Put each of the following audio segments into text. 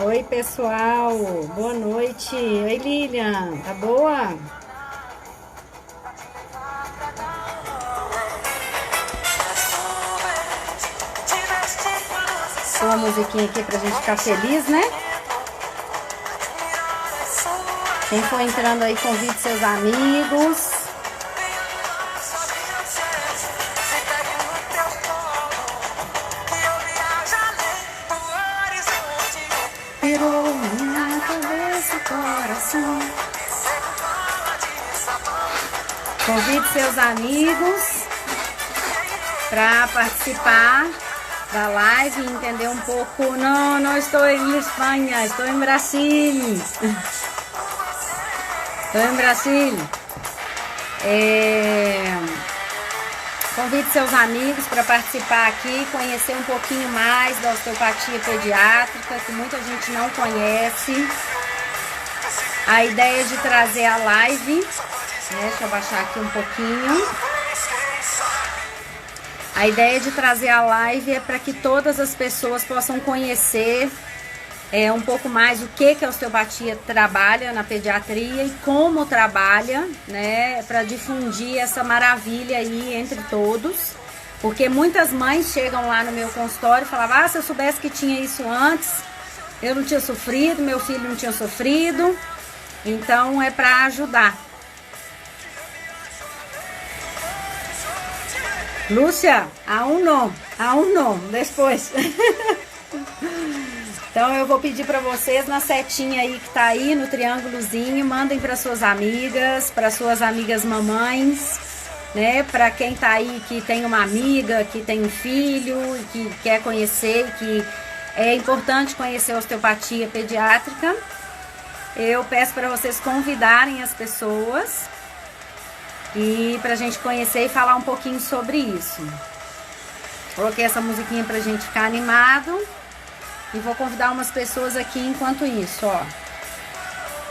Oi, pessoal. Boa noite. Oi, Lilian. Tá boa? Põe uma musiquinha aqui pra gente ficar feliz, né? Quem for entrando aí, convide seus amigos. Virou minha cabeça e coração. Convide seus amigos para participar da live e entender um pouco. Não estou em Espanha, estou em Brasil. Estou em Brasil. Convide seus amigos para participar aqui, conhecer um pouquinho mais da osteopatia pediátrica, que muita gente não conhece. A ideia de trazer a live, né, deixa eu baixar aqui um pouquinho. A ideia de trazer a live é para que todas as pessoas possam conhecer um pouco mais o que a osteopatia trabalha na pediatria e como trabalha, né, para difundir essa maravilha aí entre todos, porque muitas mães chegam lá no meu consultório e falavam: se eu soubesse que tinha isso antes, eu não tinha sofrido, meu filho não tinha sofrido. Então é para ajudar. Lúcia, aún não, depois. Então eu vou pedir para vocês na setinha aí que tá aí, no triângulozinho, mandem para suas amigas mamães, né? Para quem tá aí que tem uma amiga, que tem um filho, que quer conhecer, que é importante conhecer a osteopatia pediátrica. Eu peço para vocês convidarem as pessoas e pra gente conhecer e falar um pouquinho sobre isso. Coloquei essa musiquinha pra gente ficar animado. E vou convidar umas pessoas aqui enquanto isso, ó.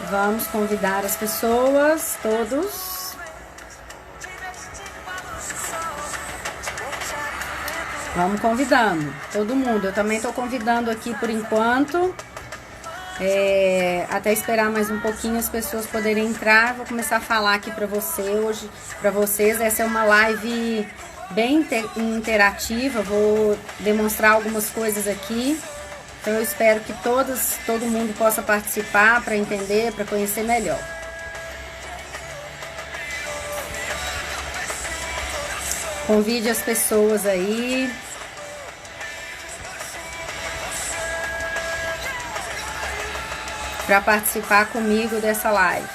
Vamos convidar as pessoas, todos. Vamos convidando, todo mundo. Eu também tô convidando aqui por enquanto. Até esperar mais um pouquinho as pessoas poderem entrar. Vou começar a falar aqui pra você hoje, pra vocês. Essa é uma live bem interativa. Vou demonstrar algumas coisas aqui. Então eu espero que todo mundo possa participar para entender, para conhecer melhor. Convide as pessoas aí. Para participar comigo dessa live.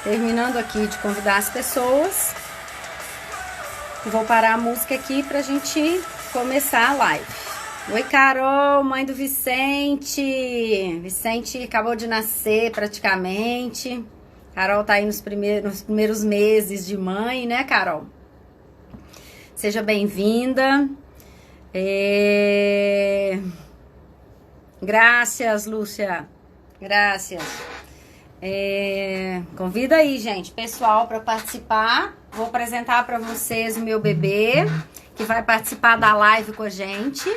Terminando aqui de convidar as pessoas. Vou parar a música aqui para a gente começar a live. Oi, Carol, mãe do Vicente. Vicente acabou de nascer praticamente. Carol tá aí nos primeiros meses de mãe, né, Carol? Seja bem-vinda. Graças, Lúcia. Graças. Convida aí, gente, pessoal, para participar. Vou apresentar para vocês o meu bebê, que vai participar da live com a gente.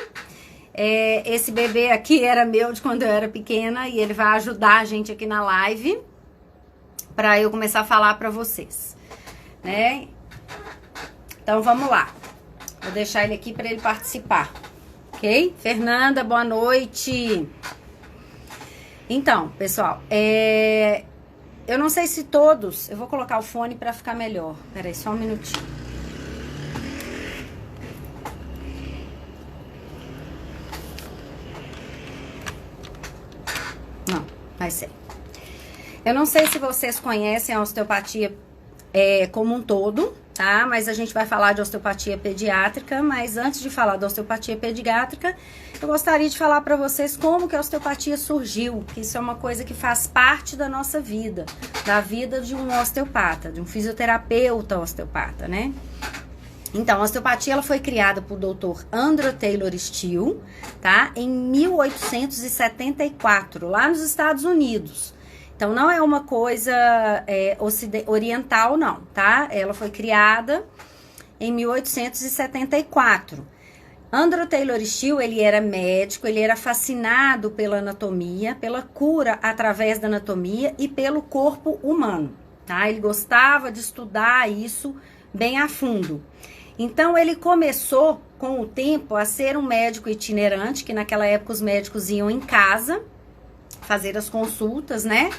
Esse bebê aqui era meu de quando eu era pequena e ele vai ajudar a gente aqui na live para eu começar a falar para vocês, né? Então vamos lá. Vou deixar ele aqui para ele participar, ok? Fernanda, boa noite. Então, pessoal, eu não sei se todos... Eu vou colocar o fone para ficar melhor. Peraí, só um minutinho. Não, vai ser. Eu não sei se vocês conhecem a osteopatia como um todo, tá? Mas a gente vai falar de osteopatia pediátrica. Mas antes de falar da osteopatia pediátrica, eu gostaria de falar para vocês como que a osteopatia surgiu. Que isso é uma coisa que faz parte da nossa vida, da vida de um osteopata, de um fisioterapeuta osteopata, né? Então, a osteopatia ela foi criada por Dr. Andrew Taylor Still, tá? Em 1874, lá nos Estados Unidos. Então, não é uma coisa oriental, não, tá? Ela foi criada em 1874. Andrew Taylor Still, ele era médico, ele era fascinado pela anatomia, pela cura através da anatomia e pelo corpo humano, tá? Ele gostava de estudar isso bem a fundo. Então, ele começou, com o tempo, a ser um médico itinerante, que naquela época os médicos iam em casa fazer as consultas, né?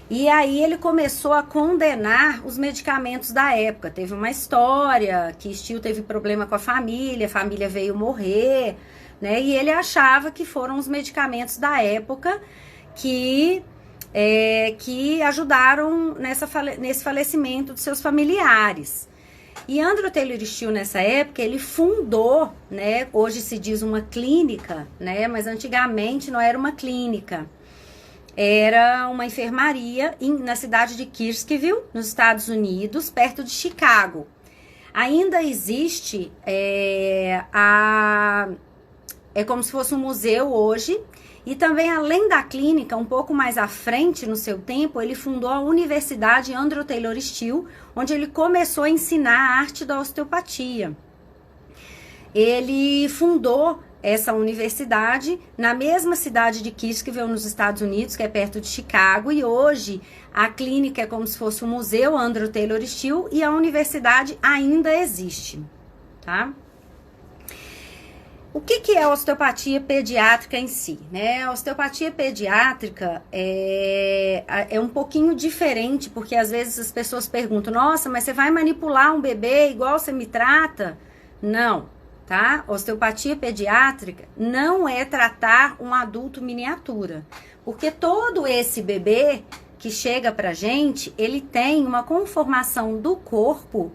E aí ele começou a condenar os medicamentos da época. Teve uma história que Still teve problema com a família veio morrer, né? E ele achava que foram os medicamentos da época que ajudaram nesse falecimento de seus familiares. E Andrew Taylor Still, nessa época, ele fundou, né? Hoje se diz uma clínica, né? Mas antigamente não era uma clínica. Era uma enfermaria na cidade de Kirksville, nos Estados Unidos, perto de Chicago. Ainda existe, é como se fosse um museu hoje. E também, além da clínica, um pouco mais à frente no seu tempo, ele fundou a Universidade Andrew Taylor Still, onde ele começou a ensinar a arte da osteopatia. Ele fundou essa universidade na mesma cidade de Kirksville, nos Estados Unidos, que é perto de Chicago, e hoje a clínica é como se fosse um museu Andrew Taylor Still e a universidade ainda existe, tá? O que é a osteopatia pediátrica em si, né? A osteopatia pediátrica é um pouquinho diferente, porque às vezes as pessoas perguntam, nossa, mas você vai manipular um bebê igual você me trata? Não, tá? Osteopatia pediátrica não é tratar um adulto miniatura, porque todo esse bebê que chega pra gente, ele tem uma conformação do corpo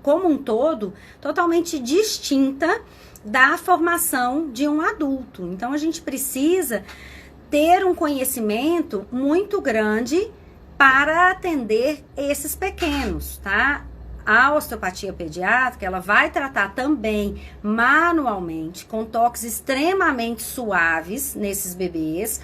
como um todo, totalmente distinta da formação de um adulto. Então, a gente precisa ter um conhecimento muito grande para atender esses pequenos, tá? A osteopatia pediátrica, ela vai tratar também manualmente, com toques extremamente suaves nesses bebês,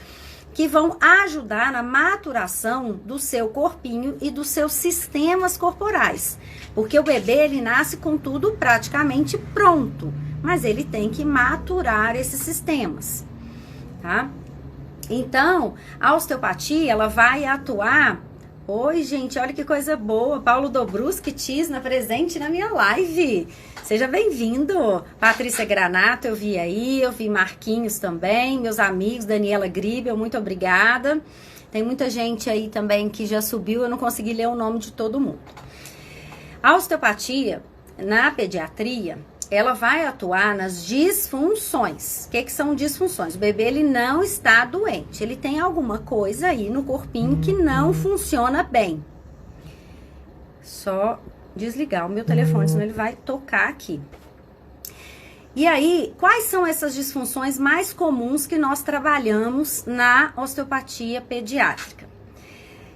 que vão ajudar na maturação do seu corpinho e dos seus sistemas corporais. Porque o bebê, ele nasce com tudo praticamente pronto, mas ele tem que maturar esses sistemas, tá? Então, a osteopatia, ela vai atuar... Oi, gente, olha que coisa boa, Paulo Dobruski Tisna presente na minha live. Seja bem-vindo. Patrícia Granato, eu vi aí, eu vi Marquinhos também, meus amigos, Daniela Gribel, muito obrigada. Tem muita gente aí também que já subiu, eu não consegui ler o nome de todo mundo. A osteopatia, na pediatria, ela vai atuar nas disfunções. O que são disfunções? O bebê, ele não está doente. Ele tem alguma coisa aí no corpinho que não funciona bem. Só desligar o meu telefone, senão ele vai tocar aqui. E aí, quais são essas disfunções mais comuns que nós trabalhamos na osteopatia pediátrica?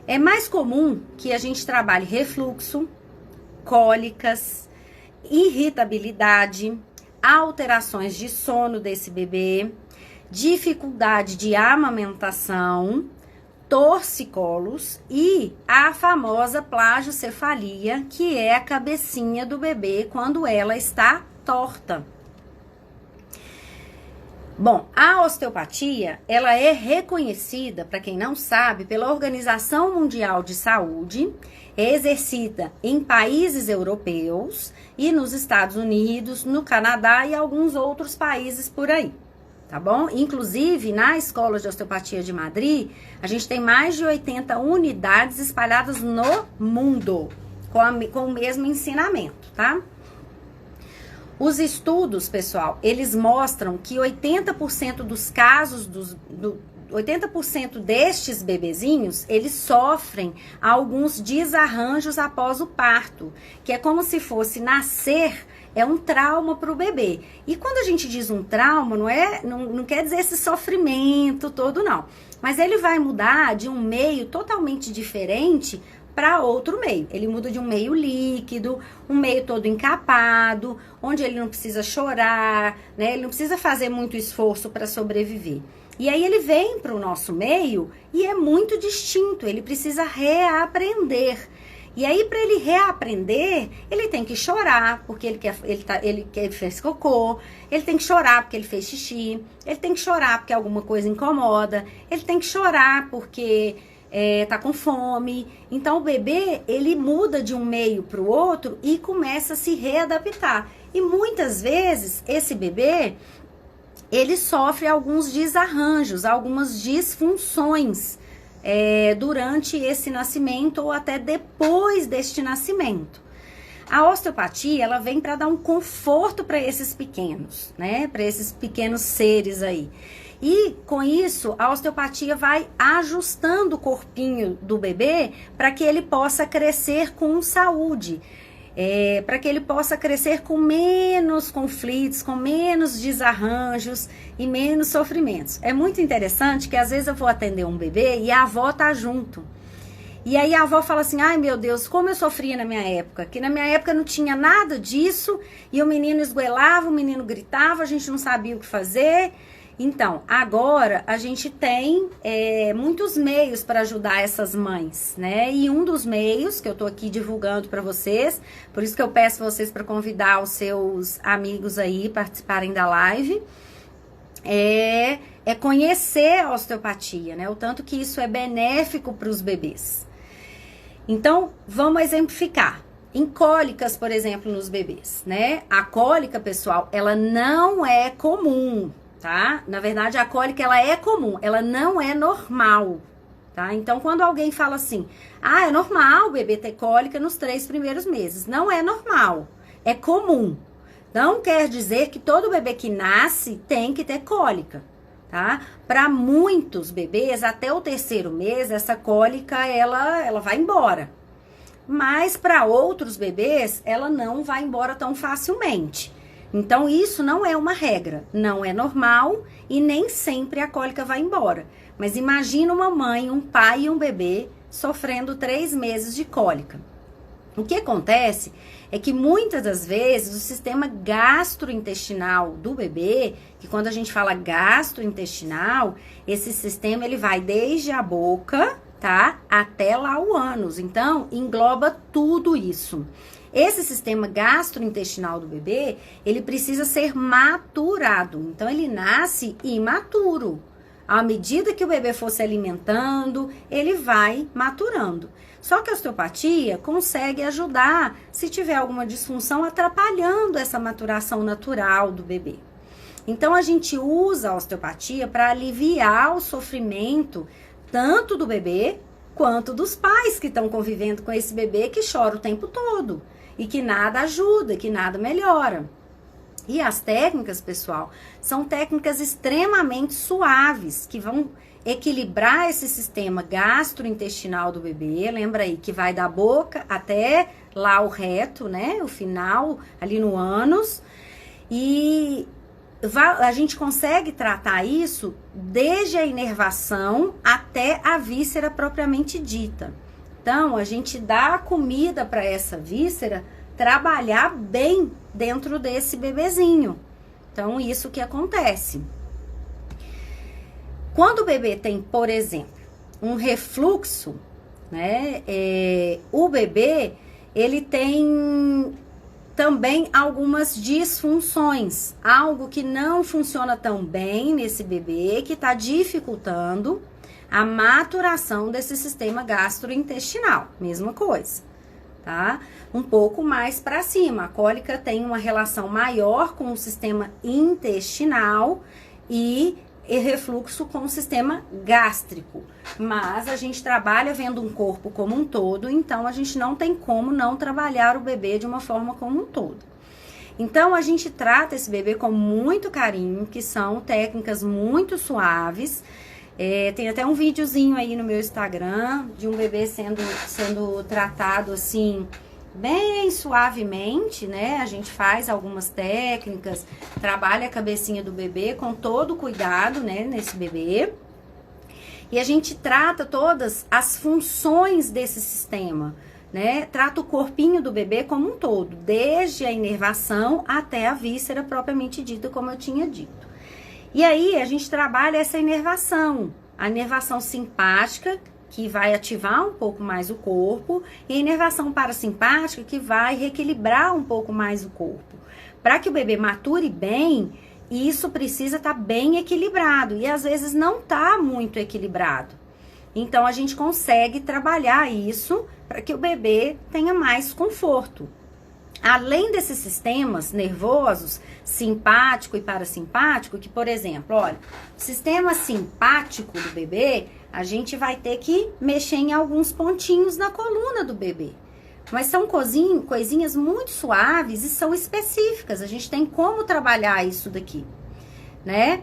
É mais comum que a gente trabalhe refluxo, cólicas, irritabilidade, alterações de sono desse bebê, dificuldade de amamentação, torcicolos e a famosa plagiocefalia, que é a cabecinha do bebê quando ela está torta. Bom, a osteopatia, ela é reconhecida, para quem não sabe, pela Organização Mundial de Saúde, é exercida em países europeus e nos Estados Unidos, no Canadá e alguns outros países por aí, tá bom? Inclusive, na Escola de Osteopatia de Madrid, a gente tem mais de 80 unidades espalhadas no mundo, com o mesmo ensinamento, tá? Os estudos, pessoal, eles mostram que 80% dos casos, 80% destes bebezinhos, eles sofrem alguns desarranjos após o parto, que é como se fosse nascer, é um trauma para o bebê. E quando a gente diz um trauma, não quer dizer esse sofrimento todo, não. Mas ele vai mudar de um meio totalmente diferente para outro meio. Ele muda de um meio líquido, um meio todo encapado, onde ele não precisa chorar, né? Ele não precisa fazer muito esforço para sobreviver. E aí ele vem para o nosso meio e é muito distinto, ele precisa reaprender. E aí, para ele reaprender, ele tem que chorar, porque ele fez cocô, ele tem que chorar porque ele fez xixi, ele tem que chorar porque alguma coisa incomoda, ele tem que chorar porque tá com fome. Então, o bebê, ele muda de um meio para o outro e começa a se readaptar. E muitas vezes, esse bebê, ele sofre alguns desarranjos, algumas disfunções, durante esse nascimento ou até depois deste nascimento. A osteopatia, ela vem para dar um conforto para esses pequenos, né? Para esses pequenos seres aí. E com isso, a osteopatia vai ajustando o corpinho do bebê para que ele possa crescer com saúde. Para que ele possa crescer com menos conflitos, com menos desarranjos e menos sofrimentos. É muito interessante que às vezes eu vou atender um bebê e a avó tá junto. E aí a avó fala assim, ai meu Deus, como eu sofria na minha época, que na minha época não tinha nada disso, e o menino esgoelava, o menino gritava, a gente não sabia o que fazer. Então, agora a gente tem muitos meios para ajudar essas mães, né? E um dos meios que eu tô aqui divulgando para vocês, por isso que eu peço vocês para convidar os seus amigos aí participarem da live, é conhecer a osteopatia, né? O tanto que isso é benéfico para os bebês. Então, vamos exemplificar. Em cólicas, por exemplo, nos bebês, né? A cólica, pessoal, ela não é comum, tá? Na verdade, a cólica, ela é comum, ela não é normal, tá? Então, quando alguém fala assim, é normal o bebê ter cólica nos 3 primeiros meses. Não é normal, é comum. Não quer dizer que todo bebê que nasce tem que ter cólica, tá? Para muitos bebês, até o 3º mês, essa cólica, ela vai embora. Mas para outros bebês, ela não vai embora tão facilmente. Então, isso não é uma regra, não é normal e nem sempre a cólica vai embora. Mas imagina uma mãe, um pai e um bebê sofrendo 3 meses de cólica. O que acontece é que muitas das vezes o sistema gastrointestinal do bebê, que quando a gente fala gastrointestinal, esse sistema ele vai desde a boca, tá, até lá o ânus. Então, engloba tudo isso. Esse sistema gastrointestinal do bebê, ele precisa ser maturado. Então, ele nasce imaturo. À medida que o bebê for se alimentando, ele vai maturando. Só que a osteopatia consegue ajudar se tiver alguma disfunção atrapalhando essa maturação natural do bebê. Então, a gente usa a osteopatia para aliviar o sofrimento tanto do bebê quanto dos pais que estão convivendo com esse bebê que chora o tempo todo e que nada ajuda, que nada melhora. E as técnicas, pessoal, são técnicas extremamente suaves que vão equilibrar esse sistema gastrointestinal do bebê. Lembra aí que vai da boca até lá o reto, né? O final ali no ânus. E a gente consegue tratar isso desde a inervação até a víscera propriamente dita. Então, a gente dá a comida para essa víscera trabalhar bem dentro desse bebezinho. Então, isso que acontece. Quando o bebê tem, por exemplo, um refluxo, né? O bebê, ele tem também algumas disfunções, algo que não funciona tão bem nesse bebê, que está dificultando a maturação desse sistema gastrointestinal, mesma coisa, tá? Um pouco mais para cima, a cólica tem uma relação maior com o sistema intestinal e refluxo com o sistema gástrico, mas a gente trabalha vendo um corpo como um todo, então a gente não tem como não trabalhar o bebê de uma forma como um todo. Então a gente trata esse bebê com muito carinho, que são técnicas muito suaves. Tem até um videozinho aí no meu Instagram de um bebê sendo tratado assim bem suavemente, né? A gente faz algumas técnicas, trabalha a cabecinha do bebê com todo cuidado, né, nesse bebê. E a gente trata todas as funções desse sistema, né? Trata o corpinho do bebê como um todo, desde a inervação até a víscera propriamente dita, como eu tinha dito. E aí a gente trabalha essa inervação, a inervação simpática, que vai ativar um pouco mais o corpo, e a inervação parasimpática, que vai reequilibrar um pouco mais o corpo. Para que o bebê mature bem, isso precisa estar bem equilibrado, e às vezes não está muito equilibrado. Então, a gente consegue trabalhar isso para que o bebê tenha mais conforto. Além desses sistemas nervosos, simpático e parasimpático, que, por exemplo, olha, o sistema simpático do bebê, a gente vai ter que mexer em alguns pontinhos na coluna do bebê. Mas são coisinhas muito suaves e são específicas. A gente tem como trabalhar isso daqui, né?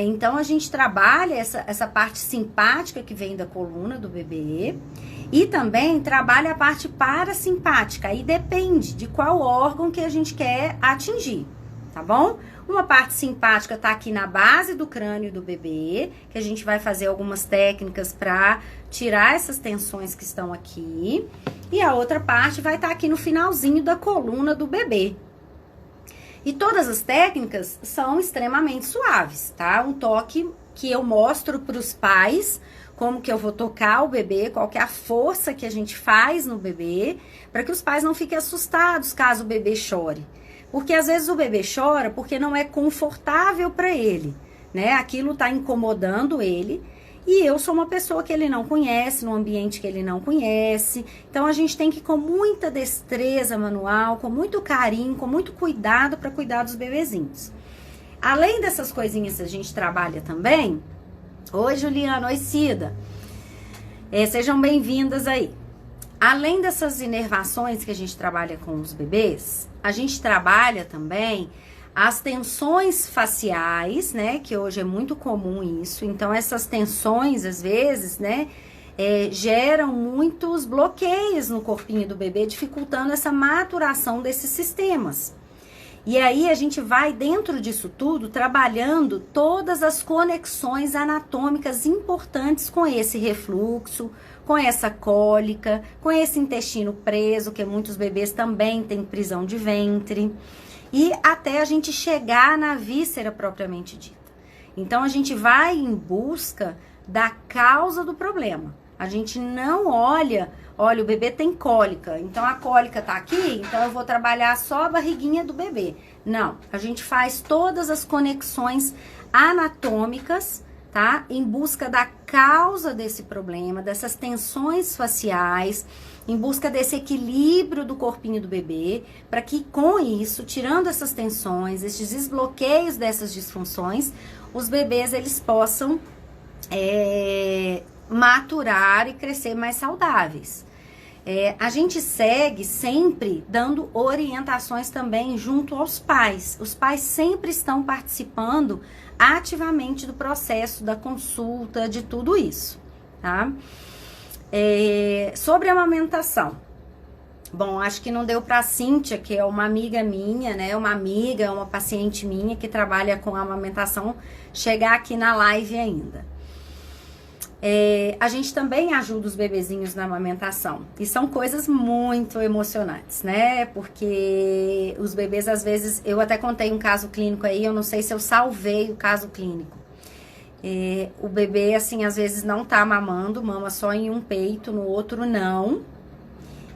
Então, a gente trabalha essa parte simpática que vem da coluna do bebê e também trabalha a parte parasimpática. Aí depende de qual órgão que a gente quer atingir, tá bom? Uma parte simpática tá aqui na base do crânio do bebê, que a gente vai fazer algumas técnicas para tirar essas tensões que estão aqui. E a outra parte vai estar aqui no finalzinho da coluna do bebê. E todas as técnicas são extremamente suaves, tá? Um toque que eu mostro para os pais, como que eu vou tocar o bebê, qual que é a força que a gente faz no bebê, para que os pais não fiquem assustados caso o bebê chore. Porque às vezes o bebê chora porque não é confortável para ele, né? Aquilo tá incomodando ele. E eu sou uma pessoa que ele não conhece, num ambiente que ele não conhece. Então, a gente tem que ir com muita destreza manual, com muito carinho, com muito cuidado para cuidar dos bebezinhos. Além dessas coisinhas que a gente trabalha também... Oi, Juliana. Oi, Cida. Sejam bem-vindas aí. Além dessas inervações que a gente trabalha com os bebês, a gente trabalha também... as tensões faciais, né, que hoje é muito comum isso. Então, essas tensões, às vezes, né, geram muitos bloqueios no corpinho do bebê, dificultando essa maturação desses sistemas. E aí, a gente vai, dentro disso tudo, trabalhando todas as conexões anatômicas importantes com esse refluxo, com essa cólica, com esse intestino preso, que muitos bebês também têm prisão de ventre. E até a gente chegar na víscera propriamente dita. Então, a gente vai em busca da causa do problema. A gente não olha, o bebê tem cólica, então a cólica tá aqui, então eu vou trabalhar só a barriguinha do bebê. Não, a gente faz todas as conexões anatômicas, tá? Em busca da causa desse problema, dessas tensões faciais, em busca desse equilíbrio do corpinho do bebê, para que com isso, tirando essas tensões, esses desbloqueios dessas disfunções, os bebês eles possam maturar e crescer mais saudáveis. A gente segue sempre dando orientações também junto aos pais. Os pais sempre estão participando ativamente do processo, da consulta, de tudo isso, tá? Sobre a amamentação. Bom, acho que não deu pra Cíntia, que é uma amiga minha, né? Uma paciente minha que trabalha com amamentação, chegar aqui na live ainda. A gente também ajuda os bebezinhos na amamentação. E são coisas muito emocionantes, né? Porque os bebês, às vezes... Eu até contei um caso clínico aí, eu não sei se eu salvei o caso clínico. O bebê, assim, às vezes não tá mamando, mama só em um peito, no outro não.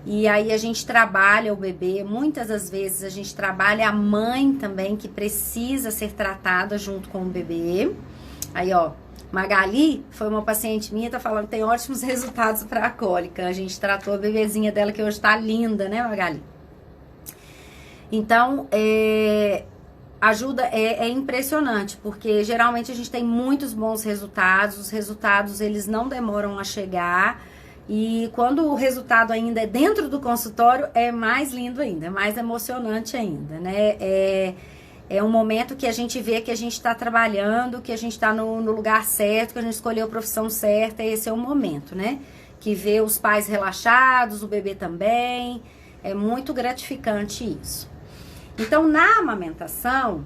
E aí a gente trabalha o bebê, muitas das vezes a gente trabalha a mãe também, que precisa ser tratada junto com o bebê. Aí, ó, Magali foi uma paciente minha, tá falando que tem ótimos resultados para a cólica. A gente tratou a bebezinha dela, que hoje tá linda, né, Magali? Então, ajuda, é impressionante, porque geralmente a gente tem muitos bons resultados, os resultados eles não demoram a chegar, e quando o resultado ainda é dentro do consultório, é mais lindo ainda, é mais emocionante ainda, né? É um momento que a gente vê que a gente está trabalhando, que a gente está no lugar certo, que a gente escolheu a profissão certa, esse é o momento, né? Que vê os pais relaxados, o bebê também, é muito gratificante isso. Então, na amamentação,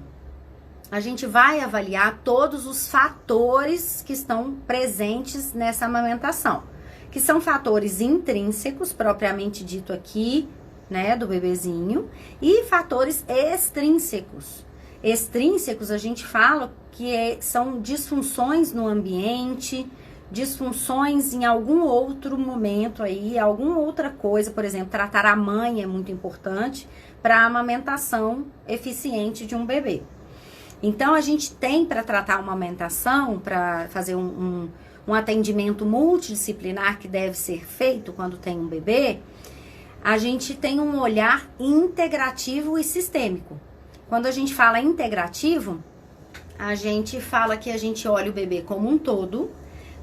a gente vai avaliar todos os fatores que estão presentes nessa amamentação, que são fatores intrínsecos, propriamente dito aqui, né, do bebezinho, e fatores extrínsecos. Extrínsecos, a gente fala que são disfunções no ambiente, disfunções em algum outro momento aí, alguma outra coisa, por exemplo, tratar a mãe é muito importante para a amamentação eficiente de um bebê. Então, a gente tem para tratar uma amamentação, para fazer um atendimento multidisciplinar que deve ser feito quando tem um bebê, a gente tem um olhar integrativo e sistêmico. Quando a gente fala integrativo, a gente fala que a gente olha o bebê como um todo,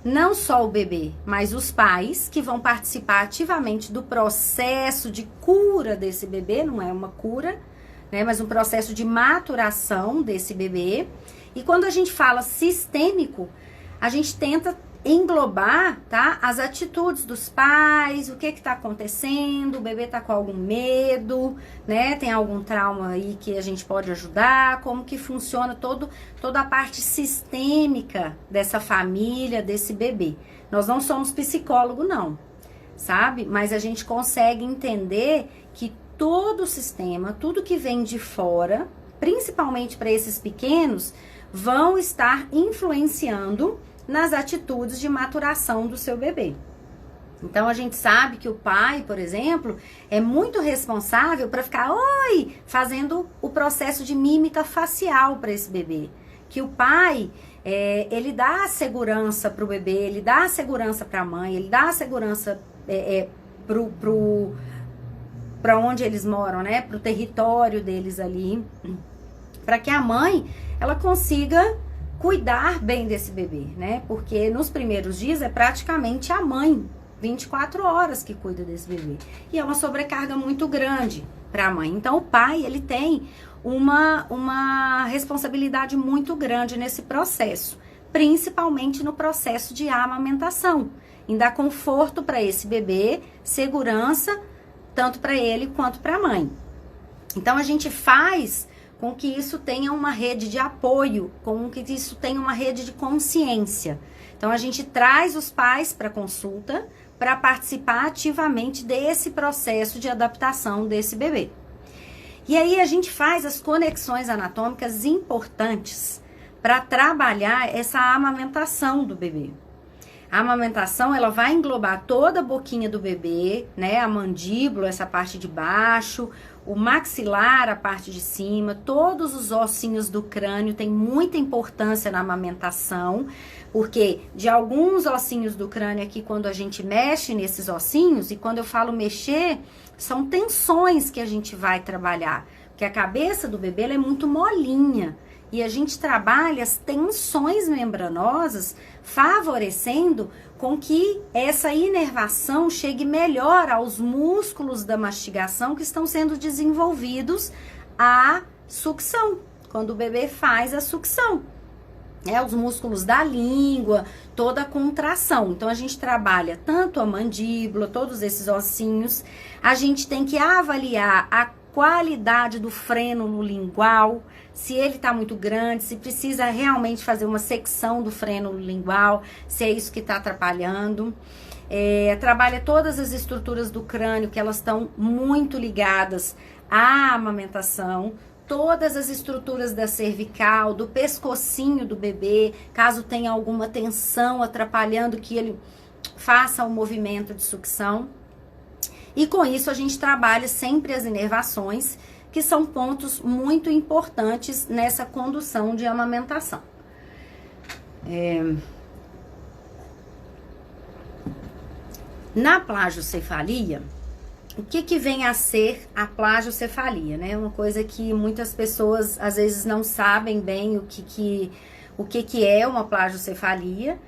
não só o bebê, mas os pais que vão participar ativamente do processo de cura desse bebê, não é uma cura, né, mas um processo de maturação desse bebê. E quando a gente fala sistêmico, a gente tenta englobar, tá, as atitudes dos pais, o que está acontecendo, o bebê está com algum medo, né, tem algum trauma aí que a gente pode ajudar, como que funciona toda a parte sistêmica dessa família, desse bebê. Nós não somos psicólogo não, sabe? Mas a gente consegue entender que todo o sistema, tudo que vem de fora, principalmente para esses pequenos, vão estar influenciando nas atitudes de maturação do seu bebê. Então, a gente sabe que o pai, por exemplo, é muito responsável para ficar, fazendo o processo de mímica facial para esse bebê. Que o pai, ele dá a segurança para o bebê, ele dá a segurança para a mãe, ele dá a segurança para onde eles moram, né? Para o território deles ali, para que a mãe ela consiga cuidar bem desse bebê, né? Porque nos primeiros dias é praticamente a mãe 24 horas que cuida desse bebê. E é uma sobrecarga muito grande para a mãe. Então o pai, ele tem uma responsabilidade muito grande nesse processo, principalmente no processo de amamentação, em dar conforto para esse bebê, segurança tanto para ele quanto para a mãe. Então a gente faz com que isso tenha uma rede de apoio, com que isso tenha uma rede de consciência. Então a gente traz os pais para consulta para participar ativamente desse processo de adaptação desse bebê. E aí a gente faz as conexões anatômicas importantes para trabalhar essa amamentação do bebê. A amamentação, ela vai englobar toda a boquinha do bebê, né? A mandíbula, essa parte de baixo, o maxilar, a parte de cima, todos os ossinhos do crânio têm muita importância na amamentação, porque de alguns ossinhos do crânio aqui, quando a gente mexe nesses ossinhos, e quando eu falo mexer, são tensões que a gente vai trabalhar, porque a cabeça do bebê ela é muito molinha, e a gente trabalha as tensões membranosas, favorecendo com que essa inervação chegue melhor aos músculos da mastigação que estão sendo desenvolvidos à sucção, quando o bebê faz a sucção. Os músculos da língua, toda a contração. Então, a gente trabalha tanto a mandíbula, todos esses ossinhos. A gente tem que avaliar a qualidade do frênulo lingual, se ele está muito grande, se precisa realmente fazer uma secção do frênulo lingual, se é isso que está atrapalhando. Trabalha todas as estruturas do crânio, que elas estão muito ligadas à amamentação, todas as estruturas da cervical, do pescocinho do bebê, caso tenha alguma tensão atrapalhando que ele faça o movimento de sucção. E com isso a gente trabalha sempre as inervações, que são pontos muito importantes nessa condução de amamentação. Na plagiocefalia, o que vem a ser a plagiocefalia, né? Uma coisa que muitas pessoas às vezes não sabem bem o que é uma plagiocefalia,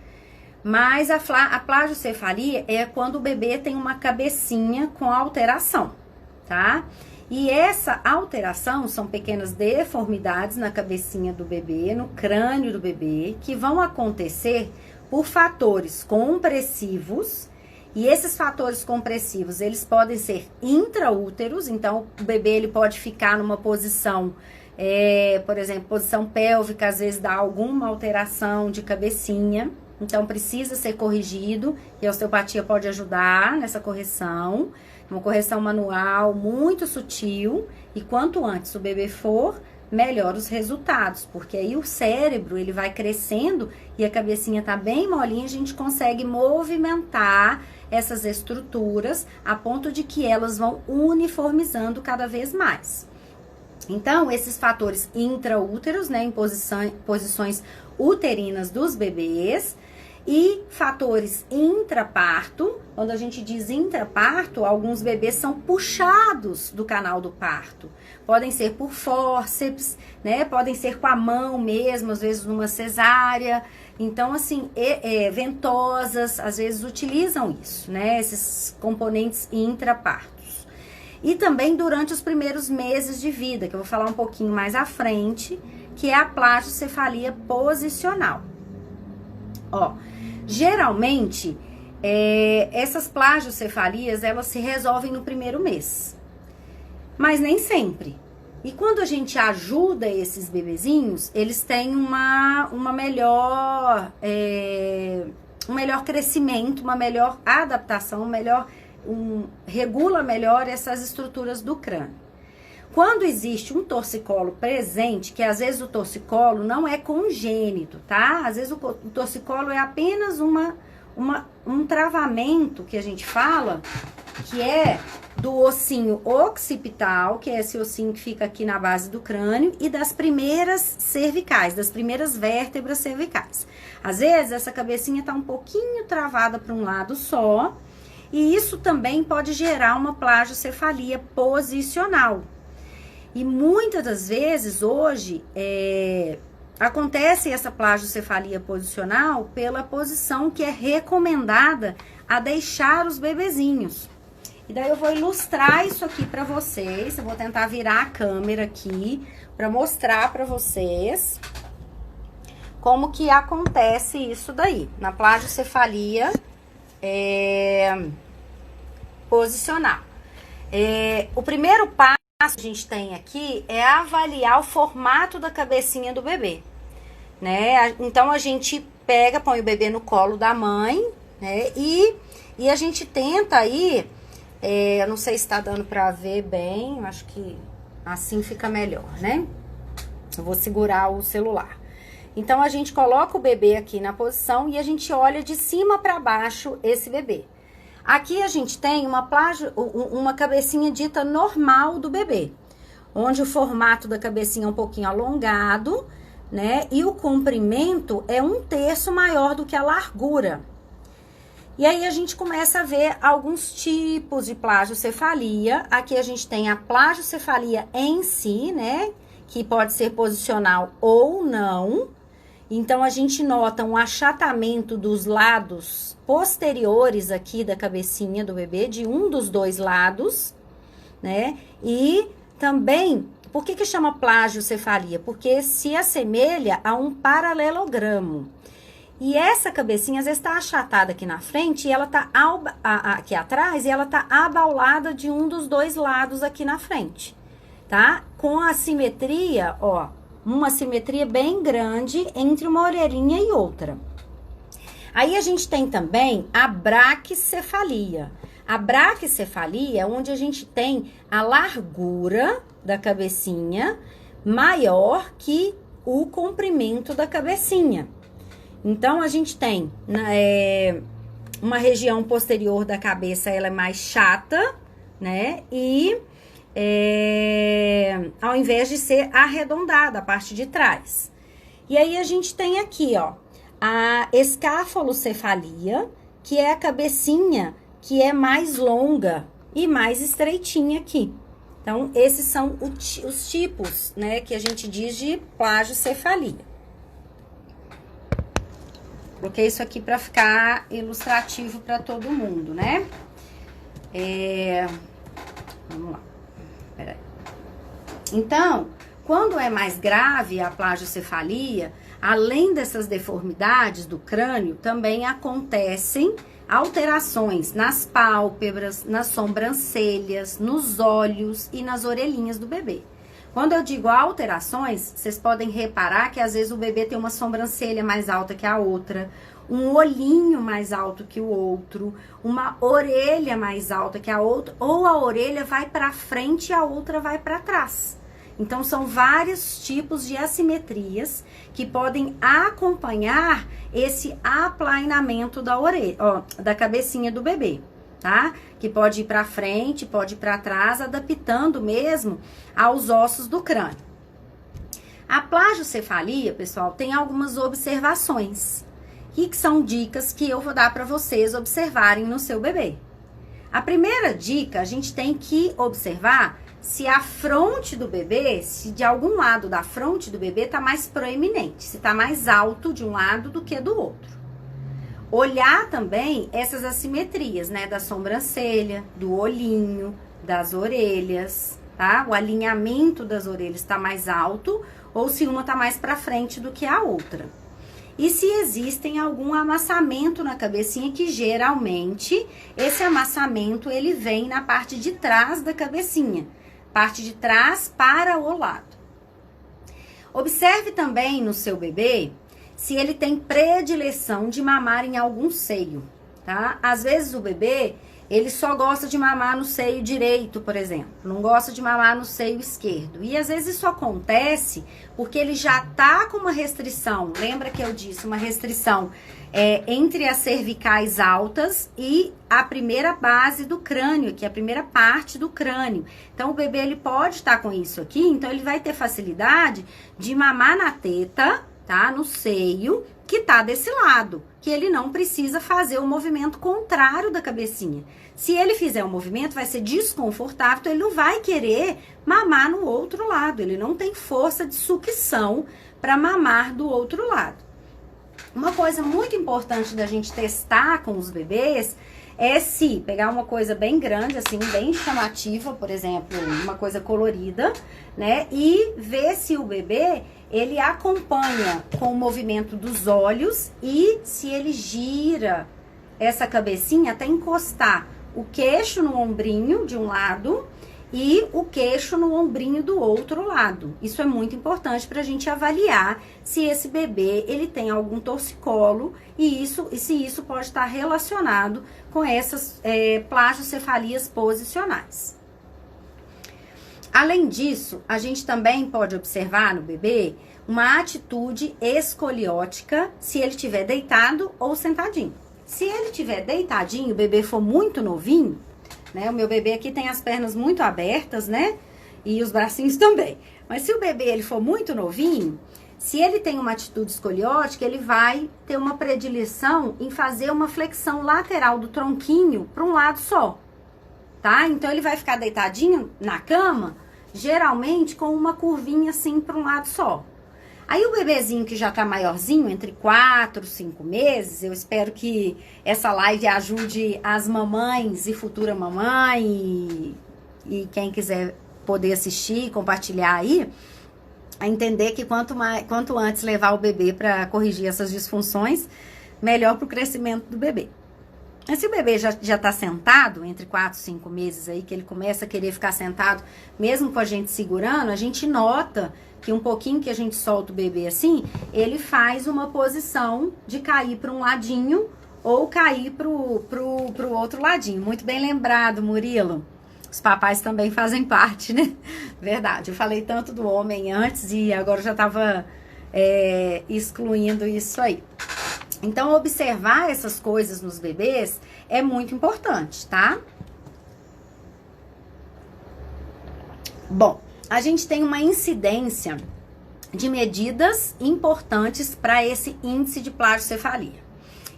mas a plagiocefalia é quando o bebê tem uma cabecinha com alteração, tá? E essa alteração são pequenas deformidades na cabecinha do bebê, no crânio do bebê, que vão acontecer por fatores compressivos. E esses fatores compressivos, eles podem ser intraúteros, então o bebê ele pode ficar numa posição, por exemplo, posição pélvica, às vezes dá alguma alteração de cabecinha, então precisa ser corrigido, e a osteopatia pode ajudar nessa correção, uma correção manual muito sutil, e quanto antes o bebê for, melhor os resultados, porque aí o cérebro ele vai crescendo e a cabecinha tá bem molinha, a gente consegue movimentar essas estruturas a ponto de que elas vão uniformizando cada vez mais. Então, esses fatores intraúteros, né, em posições uterinas dos bebês, e fatores intraparto. Quando a gente diz intraparto, alguns bebês são puxados do canal do parto. Podem ser por fórceps, né? Podem ser com a mão mesmo, às vezes numa cesárea. Então, assim, ventosas, às vezes utilizam isso, né? Esses componentes intrapartos. E também durante os primeiros meses de vida, que eu vou falar um pouquinho mais à frente, que é a plagiocefalia posicional. Ó, geralmente, essas plagiocefalias, elas se resolvem no primeiro mês. Mas nem sempre. E quando a gente ajuda esses bebezinhos, eles têm um melhor crescimento, uma melhor adaptação, regula melhor essas estruturas do crânio. Quando existe um torcicolo presente, que às vezes o torcicolo não é congênito, tá? Às vezes o torcicolo é apenas um travamento que a gente fala, que é do ossinho occipital, que é esse ossinho que fica aqui na base do crânio, e das primeiras cervicais, das primeiras vértebras cervicais. Às vezes essa cabecinha tá um pouquinho travada para um lado só, e isso também pode gerar uma plagiocefalia posicional. E muitas das vezes, hoje, acontece essa plagiocefalia posicional pela posição que é recomendada a deixar os bebezinhos. E daí eu vou ilustrar isso aqui pra vocês. Eu vou tentar virar a câmera aqui pra mostrar pra vocês como que acontece isso daí, na plagiocefalia posicional. O primeiro passo que a gente tem aqui é avaliar o formato da cabecinha do bebê, né? Então, a gente põe o bebê no colo da mãe, né? E a gente tenta aí, eu não sei se tá dando pra ver bem, eu acho que assim fica melhor, né? Eu vou segurar o celular. Então, a gente coloca o bebê aqui na posição e a gente olha de cima pra baixo esse bebê. Aqui a gente tem uma cabecinha dita normal do bebê, onde o formato da cabecinha é um pouquinho alongado, né? E o comprimento é 1/3 maior do que a largura. E aí a gente começa a ver alguns tipos de plagiocefalia. Aqui a gente tem a plagiocefalia em si, né? Que pode ser posicional ou não. Então, a gente nota um achatamento dos lados posteriores aqui da cabecinha do bebê, de um dos dois lados, né? E também, por que chama plagiocefalia? Porque se assemelha a um paralelogramo. E essa cabecinha, às vezes, tá achatada aqui na frente, e ela tá aqui atrás, e ela tá abaulada de um dos dois lados aqui na frente, tá? Com a simetria, ó, uma simetria bem grande entre uma orelhinha e outra. Aí a gente tem também a braquicefalia. A braquicefalia é onde a gente tem a largura da cabecinha maior que o comprimento da cabecinha. Então, a gente tem uma região posterior da cabeça, ela é mais chata, né? E ao invés de ser arredondada a parte de trás. E aí a gente tem aqui, ó, a escafalocefalia, que é a cabecinha que é mais longa e mais estreitinha aqui. Então, esses são os tipos, né, que a gente diz de plagiocefalia. Coloquei isso aqui para ficar ilustrativo para todo mundo, né? Vamos lá. Peraí. Então, quando é mais grave a plagiocefalia, além dessas deformidades do crânio, também acontecem alterações nas pálpebras, nas sobrancelhas, nos olhos e nas orelhinhas do bebê. Quando eu digo alterações, vocês podem reparar que às vezes o bebê tem uma sobrancelha mais alta que a outra, um olhinho mais alto que o outro, uma orelha mais alta que a outra, ou a orelha vai para frente e a outra vai para trás. Então, são vários tipos de assimetrias que podem acompanhar esse aplainamento da orelha, ó, da cabecinha do bebê, tá? Que pode ir para frente, pode ir para trás, adaptando mesmo aos ossos do crânio. A plagiocefalia, pessoal, tem algumas observações e que são dicas que eu vou dar para vocês observarem no seu bebê. A primeira dica, a gente tem que observar se a fronte do bebê, se de algum lado da fronte do bebê tá mais proeminente, se tá mais alto de um lado do que do outro. Olhar também essas assimetrias, né, da sobrancelha, do olhinho, das orelhas, tá? O alinhamento das orelhas tá mais alto ou se uma tá mais para frente do que a outra. E se existem algum amassamento na cabecinha, que geralmente esse amassamento ele vem na parte de trás da cabecinha, parte de trás para o lado. Observe também no seu bebê se ele tem predileção de mamar em algum seio, tá? Às vezes o bebê, ele só gosta de mamar no seio direito, por exemplo, não gosta de mamar no seio esquerdo. E às vezes isso acontece porque ele já tá com uma restrição, lembra que eu disse, uma restrição entre as cervicais altas e a primeira base do crânio, que é a primeira parte do crânio. Então o bebê ele pode estar com isso aqui, então ele vai ter facilidade de mamar na teta, tá? No seio, que tá desse lado, que ele não precisa fazer o movimento contrário da cabecinha. Se ele fizer o movimento, vai ser desconfortável, então ele não vai querer mamar no outro lado, ele não tem força de sucção para mamar do outro lado. Uma coisa muito importante da gente testar com os bebês é se pegar uma coisa bem grande, assim, bem chamativa, por exemplo, uma coisa colorida, né? E ver se o bebê, ele acompanha com o movimento dos olhos e se ele gira essa cabecinha até encostar o queixo no ombrinho de um lado e o queixo no ombrinho do outro lado. Isso é muito importante para a gente avaliar se esse bebê ele tem algum torcicolo e se isso pode estar relacionado com essas plagiocefalias posicionais. Além disso, a gente também pode observar no bebê uma atitude escoliótica se ele estiver deitado ou sentadinho. Se ele estiver deitadinho, o bebê for muito novinho, né? O meu bebê aqui tem as pernas muito abertas, né? E os bracinhos também. Mas se o bebê ele for muito novinho, se ele tem uma atitude escoliótica, ele vai ter uma predileção em fazer uma flexão lateral do tronquinho para um lado só, tá? Então ele vai ficar deitadinho na cama, geralmente com uma curvinha assim para um lado só. Aí o bebezinho que já tá maiorzinho, entre 4 e 5 meses, eu espero que essa live ajude as mamães e futura mamãe e quem quiser poder assistir, compartilhar aí, a entender que quanto antes levar o bebê para corrigir essas disfunções, melhor pro crescimento do bebê. Mas se o bebê já tá sentado, entre 4 e 5 meses aí, que ele começa a querer ficar sentado, mesmo com a gente segurando, a gente nota que um pouquinho que a gente solta o bebê assim, ele faz uma posição de cair para um ladinho ou cair pro outro ladinho. Muito bem lembrado, Murilo. Os papais também fazem parte, né? Verdade, eu falei tanto do homem antes e agora já tava excluindo isso aí. Então, observar essas coisas nos bebês é muito importante, tá? Bom, a gente tem uma incidência de medidas importantes para esse índice de plagiocefalia.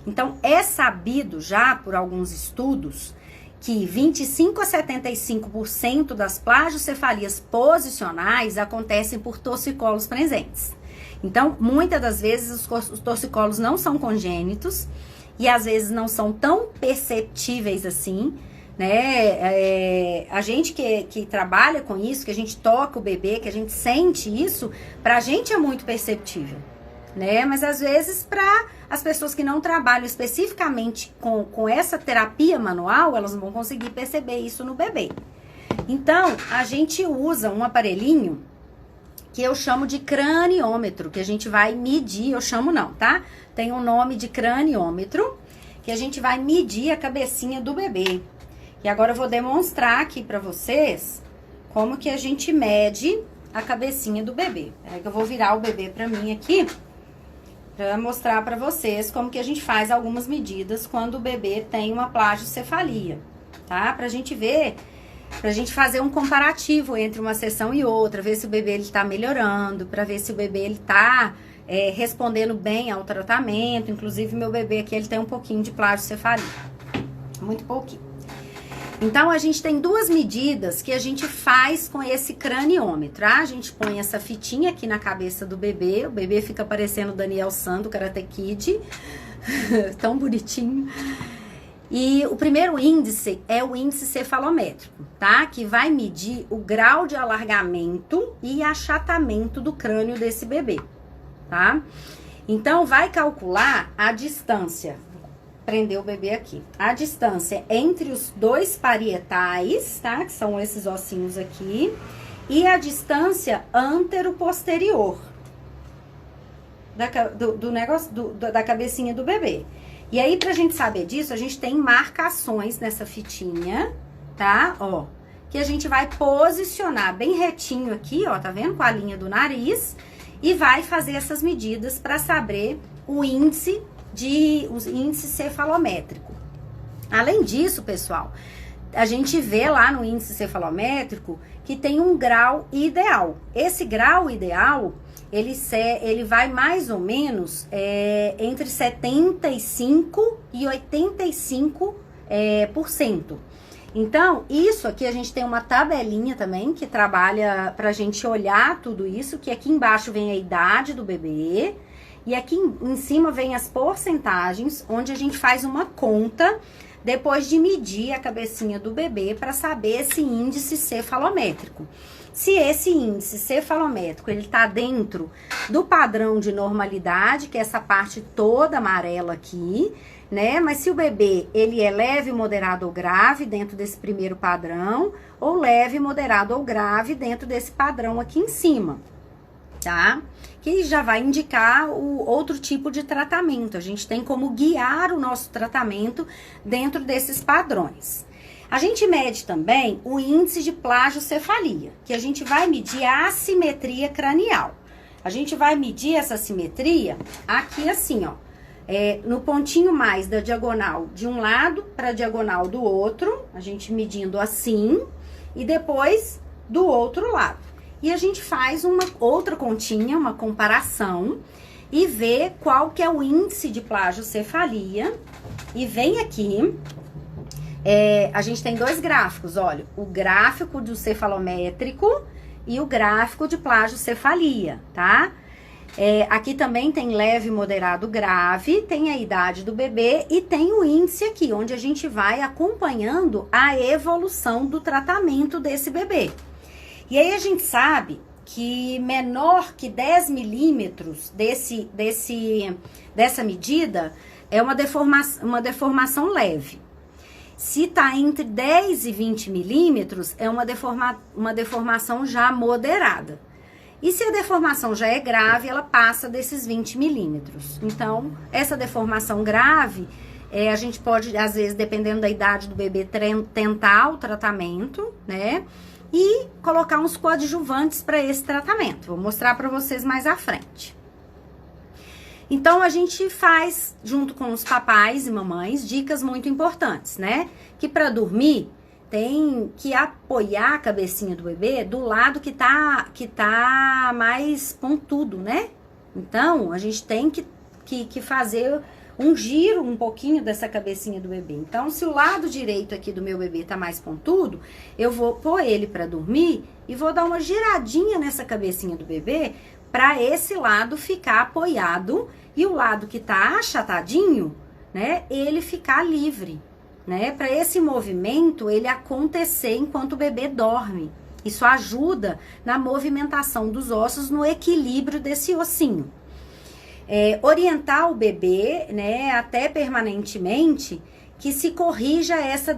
Então, é sabido já por alguns estudos que 25 a 75% das plagiocefalias posicionais acontecem por torcicolos presentes. Então, muitas das vezes os torcicolos não são congênitos e às vezes não são tão perceptíveis assim, né? A gente que trabalha com isso, que a gente toca o bebê, que a gente sente isso, pra gente é muito perceptível, né? Mas às vezes para as pessoas que não trabalham especificamente com essa terapia manual, elas não vão conseguir perceber isso no bebê. Então, a gente usa um aparelhinho que eu chamo de craniômetro, que a gente vai medir, eu chamo não, tá? Tem um nome de craniômetro, que a gente vai medir a cabecinha do bebê. E agora eu vou demonstrar aqui pra vocês como que a gente mede a cabecinha do bebê. Peraí que eu vou virar o bebê pra mim aqui, pra mostrar pra vocês como que a gente faz algumas medidas quando o bebê tem uma plagiocefalia, tá? Pra gente ver, pra gente fazer um comparativo entre uma sessão e outra, ver se o bebê ele tá melhorando, pra ver se o bebê ele tá respondendo bem ao tratamento. Inclusive, meu bebê aqui, ele tem um pouquinho de plagiocefalia, muito pouquinho. Então, a gente tem duas medidas que a gente faz com esse craniômetro, tá? A gente põe essa fitinha aqui na cabeça do bebê, o bebê fica parecendo o Daniel San do Karate Kid, tão bonitinho. E o primeiro índice é o índice cefalométrico, tá? Que vai medir o grau de alargamento e achatamento do crânio desse bebê, tá? Então, vai calcular a distância. Prender o bebê aqui. A distância entre os dois parietais, tá? Que são esses ossinhos aqui. E a distância antero-posterior da cabecinha do bebê. E aí, pra gente saber disso, a gente tem marcações nessa fitinha, tá? Ó, que a gente vai posicionar bem retinho aqui, ó, tá vendo? Com a linha do nariz. E vai fazer essas medidas pra saber o índice cefalométrico. Além disso, pessoal, a gente vê lá no índice cefalométrico que tem um grau ideal. Esse grau ideal, ele vai mais ou menos entre 75% e 85%. Então, isso aqui a gente tem uma tabelinha também que trabalha pra gente olhar tudo isso, que aqui embaixo vem a idade do bebê. E aqui em cima vem as porcentagens, onde a gente faz uma conta depois de medir a cabecinha do bebê para saber esse índice cefalométrico. Se esse índice cefalométrico ele tá dentro do padrão de normalidade, que é essa parte toda amarela aqui, né? Mas se o bebê ele é leve, moderado ou grave dentro desse primeiro padrão, ou leve, moderado ou grave dentro desse padrão aqui em cima, tá? Que já vai indicar o outro tipo de tratamento. A gente tem como guiar o nosso tratamento dentro desses padrões. A gente mede também o índice de plagiocefalia, que a gente vai medir a assimetria cranial. A gente vai medir essa assimetria aqui assim, ó. No pontinho mais da diagonal de um lado para a diagonal do outro, a gente medindo assim, e depois do outro lado. E a gente faz uma outra continha, uma comparação, e vê qual que é o índice de plagiocefalia. E vem aqui, a gente tem dois gráficos, olha, o gráfico do cefalométrico e o gráfico de plagiocefalia, tá? Aqui também tem leve, moderado, grave, tem a idade do bebê e tem o índice aqui, onde a gente vai acompanhando a evolução do tratamento desse bebê. E aí a gente sabe que menor que 10 milímetros dessa medida é uma deformação leve. Se tá entre 10 e 20 milímetros, é uma deformação já moderada. E se a deformação já é grave, ela passa desses 20 milímetros. Então, essa deformação grave, a gente pode, às vezes, dependendo da idade do bebê, tentar o tratamento, né? E colocar uns coadjuvantes para esse tratamento. Vou mostrar para vocês mais à frente. Então, a gente faz, junto com os papais e mamães, dicas muito importantes, né? Que para dormir, tem que apoiar a cabecinha do bebê do lado que tá mais pontudo, né? Então, a gente tem que fazer um giro um pouquinho dessa cabecinha do bebê. Então, se o lado direito aqui do meu bebê tá mais pontudo, eu vou pôr ele para dormir e vou dar uma giradinha nessa cabecinha do bebê para esse lado ficar apoiado e o lado que tá achatadinho, né, ele ficar livre, né? Para esse movimento ele acontecer enquanto o bebê dorme. Isso ajuda na movimentação dos ossos, no equilíbrio desse ossinho. Orientar o bebê, né, até permanentemente, que se corrija essa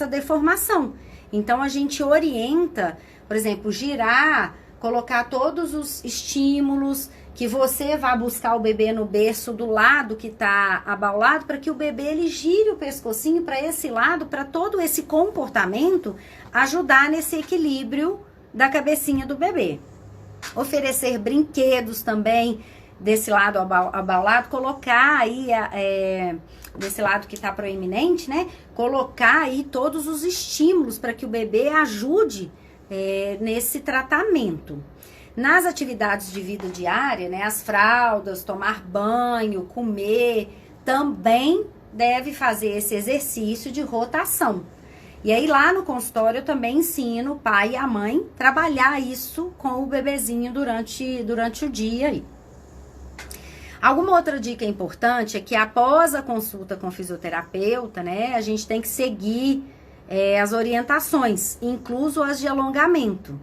deformação. Então, a gente orienta, por exemplo, girar, colocar todos os estímulos, que você vá buscar o bebê no berço do lado que tá abaulado, para que o bebê ele gire o pescocinho para esse lado, para todo esse comportamento ajudar nesse equilíbrio da cabecinha do bebê. Oferecer brinquedos também, desse lado abaulado, colocar aí, desse lado que tá proeminente, né? Colocar aí todos os estímulos para que o bebê ajude nesse tratamento. Nas atividades de vida diária, né? As fraldas, tomar banho, comer, também deve fazer esse exercício de rotação. E aí lá no consultório eu também ensino o pai e a mãe trabalhar isso com o bebezinho durante o dia aí. Alguma outra dica importante é que após a consulta com o fisioterapeuta, né, a gente tem que seguir as orientações, incluso as de alongamento.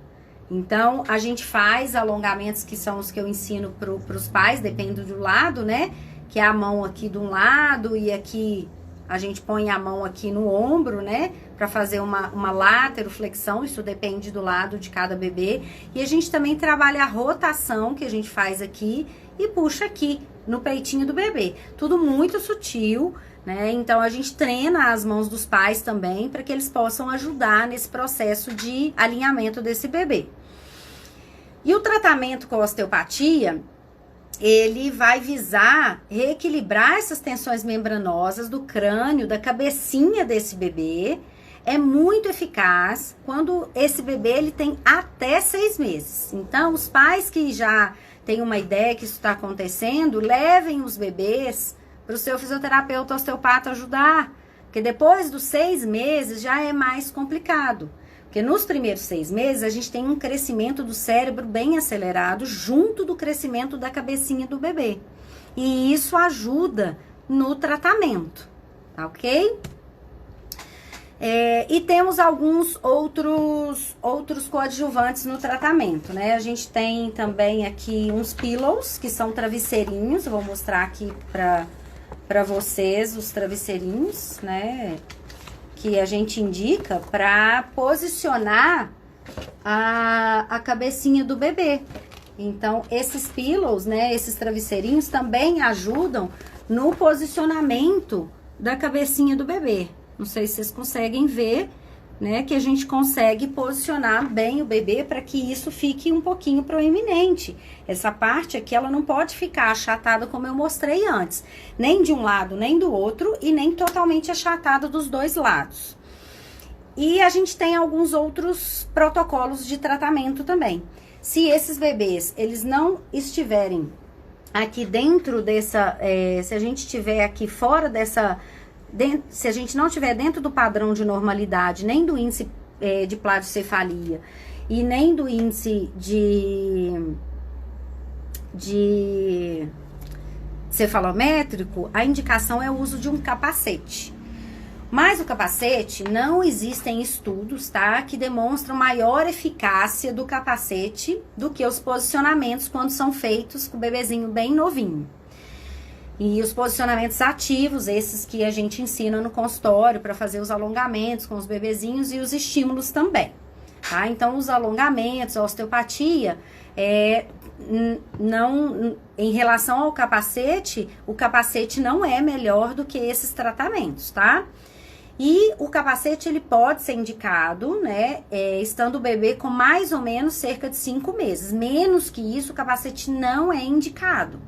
Então, a gente faz alongamentos que são os que eu ensino para os pais, depende do lado, né? Que é a mão aqui de um lado e aqui a gente põe a mão aqui no ombro, né? Para fazer uma lateroflexão, isso depende do lado de cada bebê. E a gente também trabalha a rotação que a gente faz aqui e puxa aqui no peitinho do bebê. Tudo muito sutil, né? Então a gente treina as mãos dos pais também para que eles possam ajudar nesse processo de alinhamento desse bebê. E o tratamento com osteopatia, ele vai visar reequilibrar essas tensões membranosas do crânio, da cabecinha desse bebê. É muito eficaz quando esse bebê ele tem até 6 meses. Então, os pais que já têm uma ideia que isso está acontecendo, levem os bebês para o seu fisioterapeuta osteopata ajudar. Porque depois dos 6 meses já é mais complicado. Porque nos primeiros 6 meses a gente tem um crescimento do cérebro bem acelerado junto do crescimento da cabecinha do bebê. E isso ajuda no tratamento, tá ok? E temos alguns outros coadjuvantes no tratamento, né? A gente tem também aqui uns pillows, que são travesseirinhos. Eu vou mostrar aqui para vocês os travesseirinhos, né? Que a gente indica para posicionar a cabecinha do bebê. Então, esses pillows, né, esses travesseirinhos também ajudam no posicionamento da cabecinha do bebê. Não sei se vocês conseguem ver, né, que a gente consegue posicionar bem o bebê para que isso fique um pouquinho proeminente. Essa parte aqui, ela não pode ficar achatada como eu mostrei antes. Nem de um lado, nem do outro e nem totalmente achatada dos dois lados. E a gente tem alguns outros protocolos de tratamento também. Se esses bebês, eles não estiverem aqui dentro dessa... se a gente estiver aqui fora dessa... se a gente não estiver dentro do padrão de normalidade, nem do índice de plagiocefalia e nem do índice de cefalométrico, a indicação é o uso de um capacete. Mas o capacete, não existem estudos, tá, que demonstram maior eficácia do capacete do que os posicionamentos quando são feitos com o bebezinho bem novinho. E os posicionamentos ativos, esses que a gente ensina no consultório para fazer os alongamentos com os bebezinhos e os estímulos também, tá? Então, os alongamentos, a osteopatia, em relação ao capacete, o capacete não é melhor do que esses tratamentos, tá? E o capacete, ele pode ser indicado, né, estando o bebê com mais ou menos cerca de 5 meses. Menos que isso, o capacete não é indicado.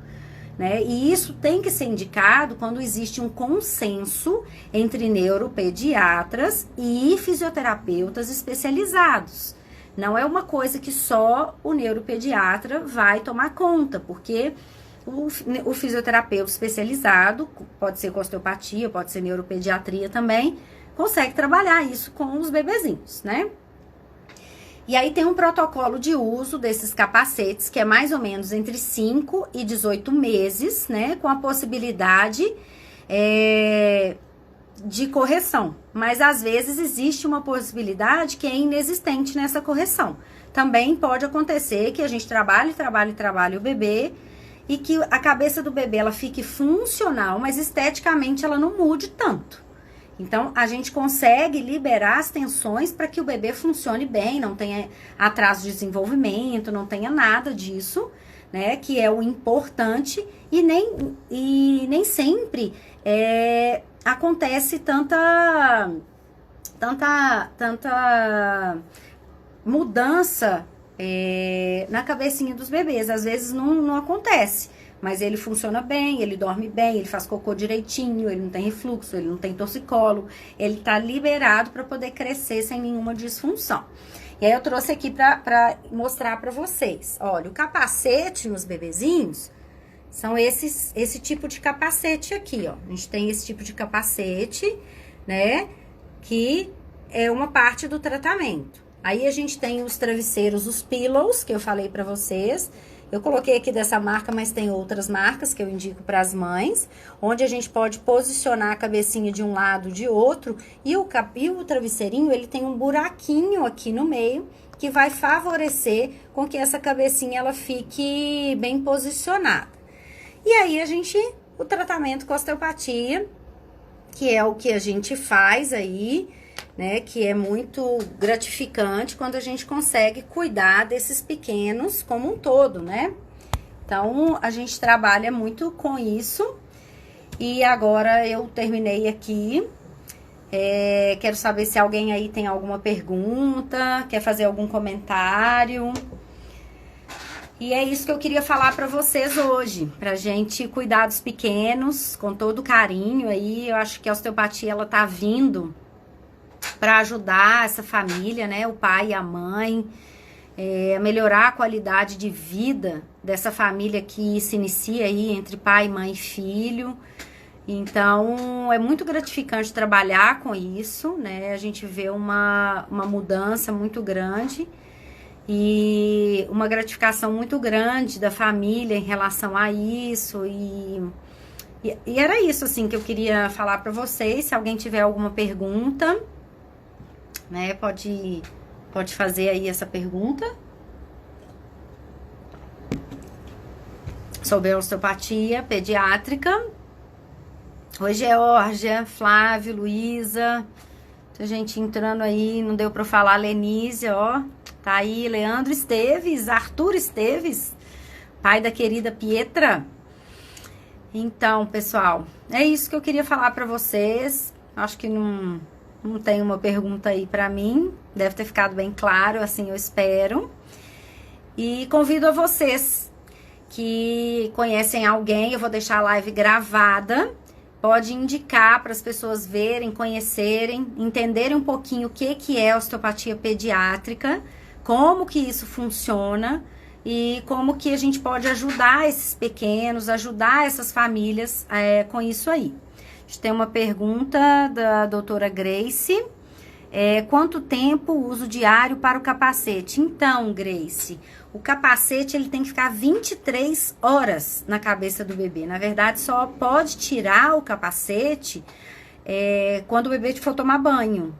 Né? E isso tem que ser indicado quando existe um consenso entre neuropediatras e fisioterapeutas especializados. Não é uma coisa que só o neuropediatra vai tomar conta, porque o fisioterapeuta especializado, pode ser com osteopatia, pode ser neuropediatria também, consegue trabalhar isso com os bebezinhos, né? E aí tem um protocolo de uso desses capacetes, que é mais ou menos entre 5 e 18 meses, né? Com a possibilidade de correção. Mas às vezes existe uma possibilidade que é inexistente nessa correção. Também pode acontecer que a gente trabalhe o bebê e que a cabeça do bebê ela fique funcional, mas esteticamente ela não mude tanto. Então, a gente consegue liberar as tensões para que o bebê funcione bem, não tenha atraso de desenvolvimento, não tenha nada disso, né? Que é o importante e nem sempre acontece tanta mudança na cabecinha dos bebês. Às vezes não acontece, mas ele funciona bem, ele dorme bem, ele faz cocô direitinho, ele não tem refluxo, ele não tem torcicolo, ele tá liberado para poder crescer sem nenhuma disfunção. E aí eu trouxe aqui para mostrar para vocês. Olha, o capacete nos bebezinhos são esse tipo de capacete aqui, ó. A gente tem esse tipo de capacete, né, que é uma parte do tratamento. Aí a gente tem os travesseiros, os pillows, que eu falei pra vocês. Eu coloquei aqui dessa marca, mas tem outras marcas que eu indico para as mães, onde a gente pode posicionar a cabecinha de um lado, de outro, e o travesseirinho, ele tem um buraquinho aqui no meio, que vai favorecer com que essa cabecinha, ela fique bem posicionada. E aí, o tratamento com osteopatia, que é o que a gente faz aí, né, que é muito gratificante quando a gente consegue cuidar desses pequenos como um todo, né? Então, a gente trabalha muito com isso. E agora eu terminei aqui. Quero saber se alguém aí tem alguma pergunta, quer fazer algum comentário. E é isso que eu queria falar pra vocês hoje, pra gente cuidar dos pequenos com todo carinho aí. Eu acho que a osteopatia, ela tá vindo para ajudar essa família, né, o pai e a mãe, a melhorar a qualidade de vida dessa família que se inicia aí entre pai, mãe e filho. Então, é muito gratificante trabalhar com isso, né, a gente vê uma mudança muito grande e uma gratificação muito grande da família em relação a isso e era isso, assim, que eu queria falar para vocês. Se alguém tiver alguma pergunta, né, pode fazer aí essa pergunta sobre a osteopatia pediátrica. Oi, Georgia, Flávio, Luísa, a gente entrando aí, não deu pra falar, Lenise, ó, tá aí, Leandro Esteves, Arthur Esteves, pai da querida Pietra. Então, pessoal, é isso que eu queria falar pra vocês. Acho que não tem uma pergunta aí pra mim. Deve ter ficado bem claro, assim eu espero. E convido a vocês que conhecem alguém, eu vou deixar a live gravada. Pode indicar para as pessoas verem, conhecerem, entenderem um pouquinho o que é osteopatia pediátrica, como que isso funciona e como que a gente pode ajudar esses pequenos, ajudar essas famílias com isso aí. A gente tem uma pergunta da doutora Grace. Quanto tempo uso diário para o capacete? Então, Grace, o capacete ele tem que ficar 23 horas na cabeça do bebê. Na verdade, só pode tirar o capacete quando o bebê for tomar banho,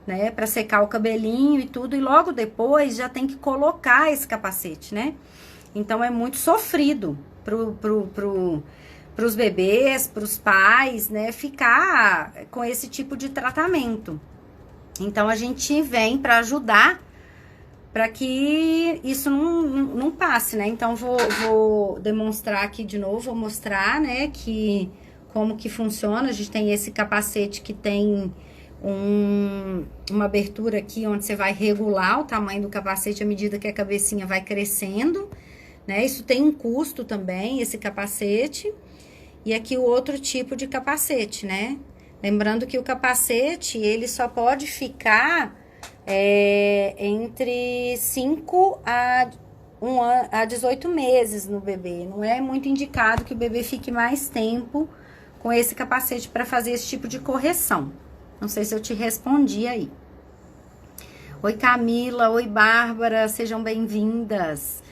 né? Para secar o cabelinho e tudo. E logo depois já tem que colocar esse capacete, né? Então, é muito sofrido pros bebês, pros pais, né? Ficar com esse tipo de tratamento. Então, a gente vem para ajudar para que isso não passe, né? Então, vou demonstrar aqui de novo, vou mostrar, né, como que funciona. A gente tem esse capacete que tem uma abertura aqui, onde você vai regular o tamanho do capacete à medida que a cabecinha vai crescendo, né? Isso tem um custo também, esse capacete. E aqui o outro tipo de capacete, né? Lembrando que o capacete, ele só pode ficar entre 5 a 18 meses no bebê. Não é muito indicado que o bebê fique mais tempo com esse capacete para fazer esse tipo de correção. Não sei se eu te respondi aí. Oi, Camila. Oi, Bárbara. Sejam bem-vindas.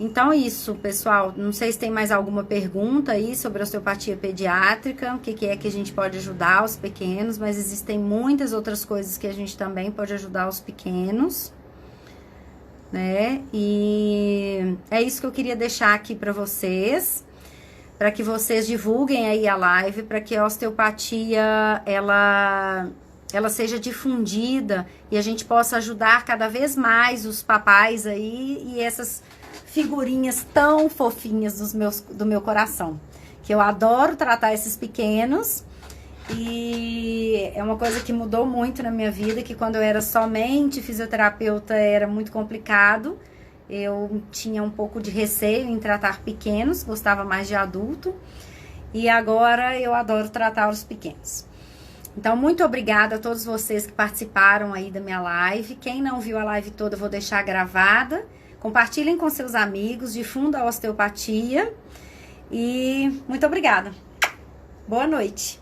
Então, isso, pessoal. Não sei se tem mais alguma pergunta aí sobre osteopatia pediátrica, o que é que a gente pode ajudar os pequenos, mas existem muitas outras coisas que a gente também pode ajudar os pequenos, né? E é isso que eu queria deixar aqui para vocês, para que vocês divulguem aí a live, para que a osteopatia, ela seja difundida e a gente possa ajudar cada vez mais os papais aí e essas figurinhas tão fofinhas do meu coração, que eu adoro tratar esses pequenos E é uma coisa que mudou muito na minha vida, que quando eu era somente fisioterapeuta era muito complicado. Eu tinha um pouco de receio em tratar pequenos, gostava mais de adulto. E agora eu adoro tratar os pequenos. Então, muito obrigada a todos vocês que participaram aí da minha live. Quem não viu a live toda, eu vou deixar gravada. Compartilhem com seus amigos, difunda a osteopatia. E muito obrigada. Boa noite.